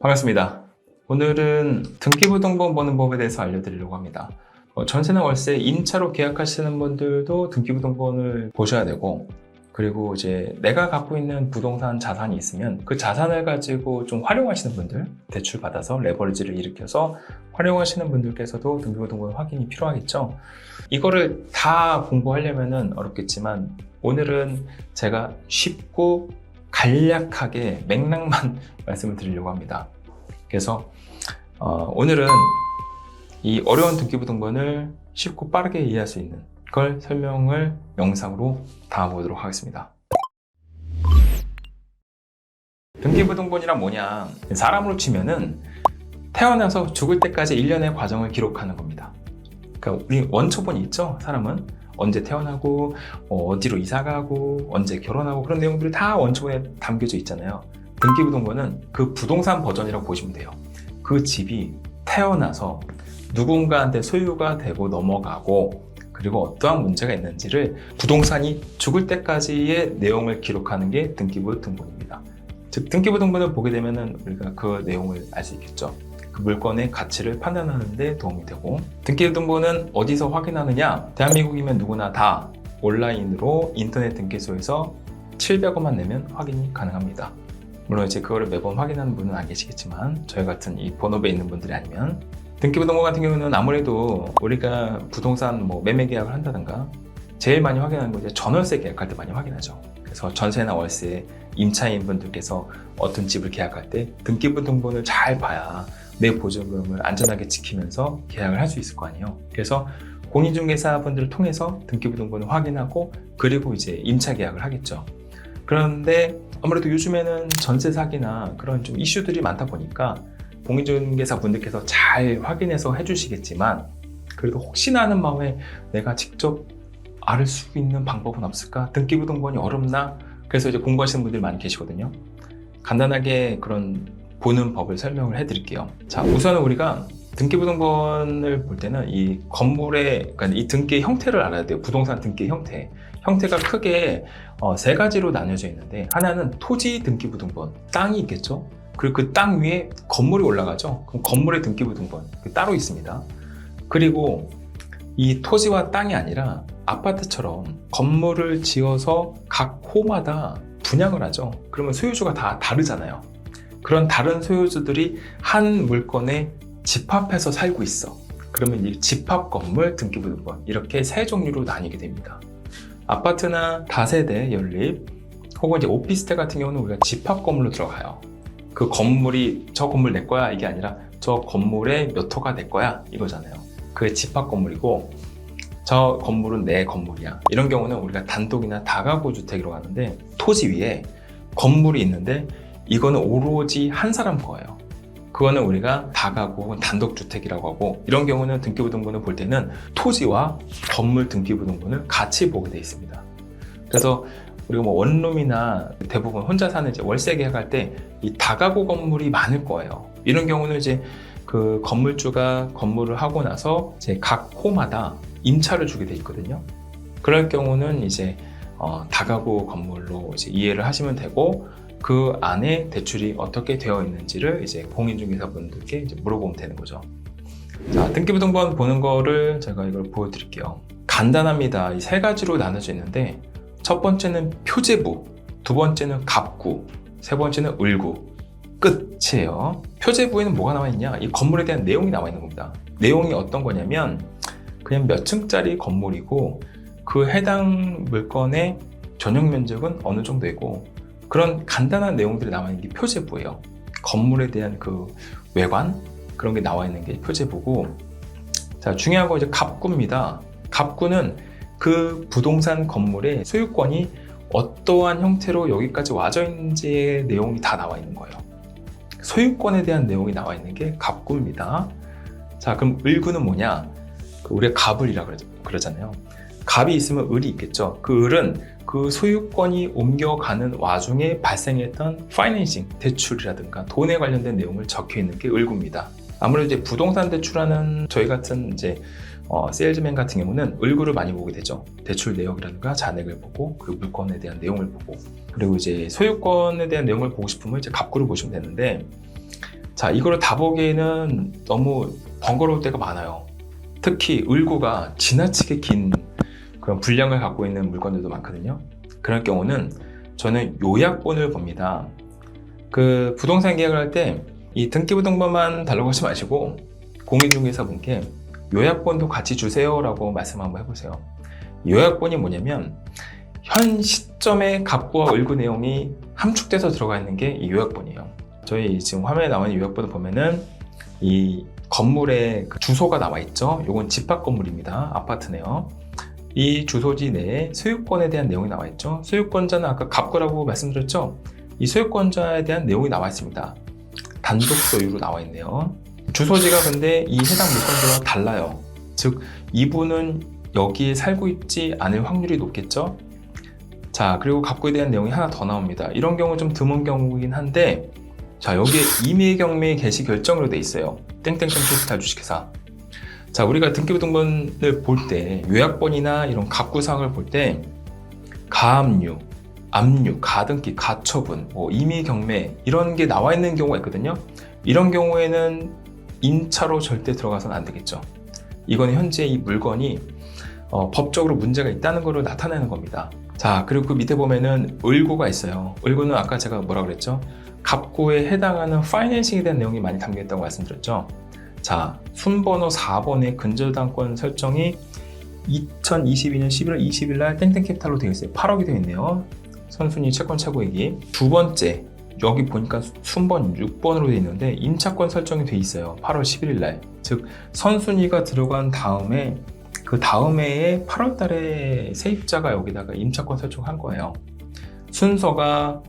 반갑습니다. 오늘은 등기부등본 보는 법에 대해서 알려드리려고 합니다. 전세나 월세 임차로 계약하시는 분들도 등기부등본을 보셔야 되고, 그리고 이제 내가 갖고 있는 부동산 자산이 있으면 그 자산을 가지고 좀 활용하시는 분들, 대출 받아서 레버리지를 일으켜서 활용하시는 분들께서도 등기부등본 확인이 필요하겠죠. 이거를 다 공부하려면 어렵겠지만 오늘은 제가 쉽고 간략하게 맥락만 말씀을 드리려고 합니다. 그래서 오늘은 이 어려운 등기부등본을 쉽고 빠르게 이해할 수 있는 걸 설명을 영상으로 담아보도록 하겠습니다. 등기부등본이란 뭐냐? 사람으로 치면은 태어나서 죽을 때까지 일련의 과정을 기록하는 겁니다. 그러니까 우리 원초본이 있죠? 사람은 언제 태어나고 어디로 이사가고 언제 결혼하고 그런 내용들이 다 원초본에 담겨져 있잖아요. 등기부등본은 그 부동산 버전이라고 보시면 돼요. 그 집이 태어나서 누군가한테 소유가 되고 넘어가고, 그리고 어떠한 문제가 있는지를 부동산이 죽을 때까지의 내용을 기록하는 게 등기부등본입니다. 즉 등기부등본을 보게 되면 우리가 그 내용을 알 수 있겠죠. 그 물건의 가치를 판단하는 데 도움이 되고, 등기부등본은 어디서 확인하느냐? 대한민국이면 누구나 다 온라인으로 인터넷 등기소에서 700원만 내면 확인이 가능합니다. 물론 이제 그거를 매번 확인하는 분은 안 계시겠지만, 저희 같은 이 본업에 있는 분들이 아니면, 등기부등본 같은 경우는 아무래도 우리가 부동산 매매 계약을 한다든가 제일 많이 확인하는 건 이제 전월세 계약할 때 많이 확인하죠. 그래서 전세나 월세 임차인 분들께서 어떤 집을 계약할 때 등기부등본을 잘 봐야 내 보증금을 안전하게 지키면서 계약을 할 수 있을 거 아니에요. 그래서 공인중개사 분들을 통해서 등기부등본을 확인하고, 그리고 이제 임차 계약을 하겠죠. 그런데 아무래도 요즘에는 전세 사기나 그런 좀 이슈들이 많다 보니까 공인중개사 분들께서 잘 확인해서 해주시겠지만, 그래도 혹시나 하는 마음에 내가 직접 알 수 있는 방법은 없을까? 등기부등본이 어렵나? 그래서 이제 공부하시는 분들이 많이 계시거든요. 간단하게 그런 보는 법을 설명을 해드릴게요. 자, 우선은 우리가 등기부등본을 볼 때는 이 건물의, 그러니까 이 등기의 형태를 알아야 돼요. 부동산 등기의 형태. 형태가 크게 세 가지로 나뉘어져 있는데, 하나는 토지 등기부등본, 땅이 있겠죠. 그리고 그 땅 위에 건물이 올라가죠. 그럼 건물의 등기부등본 따로 있습니다. 그리고 이 토지와 땅이 아니라 아파트처럼 건물을 지어서 각 호마다 분양을 하죠. 그러면 소유주가 다 다르잖아요. 그런 다른 소유주들이 한 물건에 집합해서 살고 있어. 그러면 이 집합 건물 등기부등본, 이렇게 세 종류로 나뉘게 됩니다. 아파트나 다세대 연립 혹은 이제 오피스텔 같은 경우는 우리가 집합 건물로 들어가요. 그 건물이 저 건물 내 거야 이게 아니라 저 건물의 몇 호가 내 거야 이거잖아요. 그게 집합 건물이고, 저 건물은 내 건물이야. 이런 경우는 우리가 단독이나 다가구 주택이라고 하는데, 토지 위에 건물이 있는데 이거는 오로지 한 사람 거예요. 그거는 우리가 다가구 혹은 단독주택이라고 하고, 이런 경우는 등기부등본을 볼 때는 토지와 건물 등기부등본을 같이 보게 돼 있습니다. 그래서 우리가 원룸이나 대부분 혼자 사는 이제 월세 계약할 때 이 다가구 건물이 많을 거예요. 이런 경우는 이제 그 건물주가 건물을 하고 나서 이제 각 호마다 임차를 주게 돼 있거든요. 그럴 경우는 이제 다가구 건물로 이제 이해를 하시면 되고, 그 안에 대출이 어떻게 되어 있는지를 이제 공인중개사 분들께 이제 물어보면 되는 거죠. 자, 등기부등본 보는 거를 제가 이걸 보여드릴게요. 간단합니다. 이 세 가지로 나눠져 있는데, 첫 번째는 표제부, 두 번째는 갑구, 세 번째는 을구. 끝이에요. 표제부에는 뭐가 나와 있냐? 이 건물에 대한 내용이 나와 있는 겁니다. 내용이 어떤 거냐면 그냥 몇 층짜리 건물이고, 그 해당 물건의 전용 면적은 어느 정도이고, 그런 간단한 내용들이 나와 있는 게 표제부예요. 건물에 대한 그 외관, 그런 게 나와 있는 게 표제부고, 자, 중요한 거 이제 갑구입니다. 갑구는 그 부동산 건물의 소유권이 어떠한 형태로 여기까지 와져 있는지의 내용이 다 나와 있는 거예요. 소유권에 대한 내용이 나와 있는 게 갑구입니다. 자, 그럼 을구는 뭐냐? 우리가 갑을이라고 그러잖아요. 갑이 있으면 을이 있겠죠. 그 을은 그 소유권이 옮겨가는 와중에 발생했던 파이낸싱, 대출이라든가 돈에 관련된 내용을 적혀 있는 게 을구입니다. 아무래도 이제 부동산 대출하는 저희 같은 이제 세일즈맨 같은 경우는 을구를 많이 보게 되죠. 대출 내역이라든가 잔액을 보고, 그 물건에 대한 내용을 보고, 그리고 이제 소유권에 대한 내용을 보고 싶으면 이제 갑구를 보시면 되는데, 자, 이거를 다 보기에는 너무 번거로울 때가 많아요. 특히 을구가 지나치게 긴 그런 분량을 갖고 있는 물건들도 많거든요. 그럴 경우는 저는 요약본을 봅니다. 그 부동산 계약을 할 때 이 등기부등본만 달라고 하지 마시고 공인중개사분께 요약본도 같이 주세요라고 말씀 한번 해보세요. 요약본이 뭐냐면 현 시점의 갑구와 을구 내용이 함축돼서 들어가 있는 게 이 요약본이에요. 저희 지금 화면에 나와 있는 요약본을 보면은 이 건물의 그 주소가 나와 있죠. 이건 집합 건물입니다. 아파트네요. 이 주소지 내에 소유권에 대한 내용이 나와 있죠. 소유권자는 아까 갑구라고 말씀드렸죠. 이 소유권자에 대한 내용이 나와 있습니다. 단독 소유로 나와 있네요. 주소지가 근데 이 해당 물건들과 달라요. 즉 이분은 여기에 살고 있지 않을 확률이 높겠죠. 자, 그리고 갑구에 대한 내용이 하나 더 나옵니다. 이런 경우 좀 드문 경우이긴 한데, 자, 여기에 임의경매 개시 결정으로 돼 있어요. 땡땡땡 캐피탈 주식회사. 자, 우리가 등기부등본을 볼 때 요약본이나 이런 갑구사항을 볼 때 가압류, 압류, 가등기, 가처분, 임의경매 이런 게 나와 있는 경우가 있거든요. 이런 경우에는 임차로 절대 들어가서는 안 되겠죠. 이건 현재 이 물건이 법적으로 문제가 있다는 것을 나타내는 겁니다. 자, 그리고 그 밑에 보면은 을구가 있어요. 을구는 아까 제가 뭐라 그랬죠? 갑구에 해당하는 파이낸싱에 대한 내용이 많이 담겨 있다고 말씀드렸죠. 자, 순번호 4번의 근저당권 설정이 2022년 11월 20일 날 땡땡캐피탈로 되어 있어요. 8억이 되어 있네요. 선순위 채권 최고액이. 두 번째, 여기 보니까 순번 6번으로 되어 있는데 임차권 설정이 되어 있어요. 8월 11일 날. 즉 선순위가 들어간 다음에 그 다음 해에 8월 달에 세입자가 여기다가 임차권 설정한 거예요. 순서가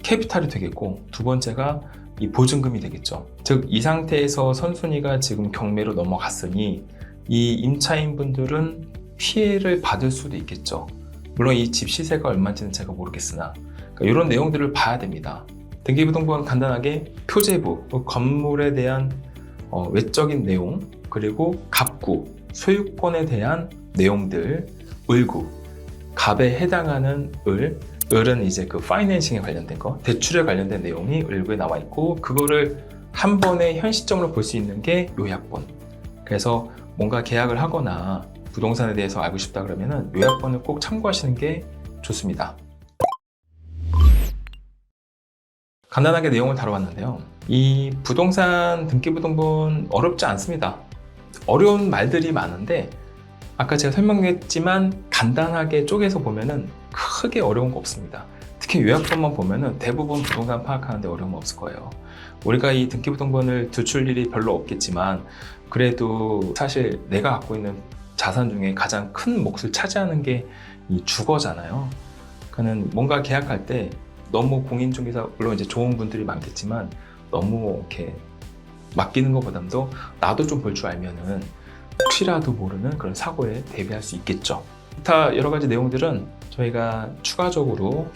캐피탈이 되겠고 두 번째가 이 보증금이 되겠죠. 즉 이 상태에서 선순위가 지금 경매로 넘어갔으니 이 임차인 분들은 피해를 받을 수도 있겠죠. 물론 이 집 시세가 얼마인지는 제가 모르겠으나 그러니까 이런 내용들을 봐야 됩니다. 등기부등본 간단하게 표제부, 건물에 대한 외적인 내용, 그리고 갑구, 소유권에 대한 내용들, 을구, 갑에 해당하는 을은 이제 그 파이낸싱에 관련된 거, 대출에 관련된 내용이 을구에 나와 있고 그거를 한 번에 현 시점으로 볼 수 있는 게 요약본. 그래서 뭔가 계약을 하거나 부동산에 대해서 알고 싶다 그러면은 요약본을 꼭 참고하시는 게 좋습니다. 간단하게 내용을 다뤄봤는데요. 이 부동산 등기부등본 어렵지 않습니다. 어려운 말들이 많은데 아까 제가 설명했지만 간단하게 쪼개서 보면은 크게 어려운 거 없습니다. 특히 요약본만 보면은 대부분 부동산 파악하는데 어려움 없을 거예요. 우리가 이 등기부등본을 들출 일이 별로 없겠지만 그래도 사실 내가 갖고 있는 자산 중에 가장 큰 몫을 차지하는 게 이 주거잖아요. 그러니까 뭔가 계약할 때 너무 공인중개사 물론 이제 좋은 분들이 많겠지만 너무 이렇게 맡기는 것보다도 나도 좀 볼 줄 알면은 혹시라도 모르는 그런 사고에 대비할 수 있겠죠. 기타 여러 가지 내용들은 저희가 추가적으로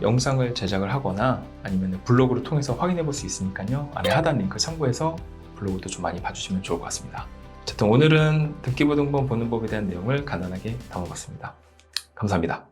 영상을 제작을 하거나 아니면 블로그를 통해서 확인해 볼 수 있으니까요. 아래 하단 링크 참고해서 블로그도 좀 많이 봐주시면 좋을 것 같습니다. 어쨌든 오늘은 등기부등본 보는 법에 대한 내용을 간단하게 담아봤습니다. 감사합니다.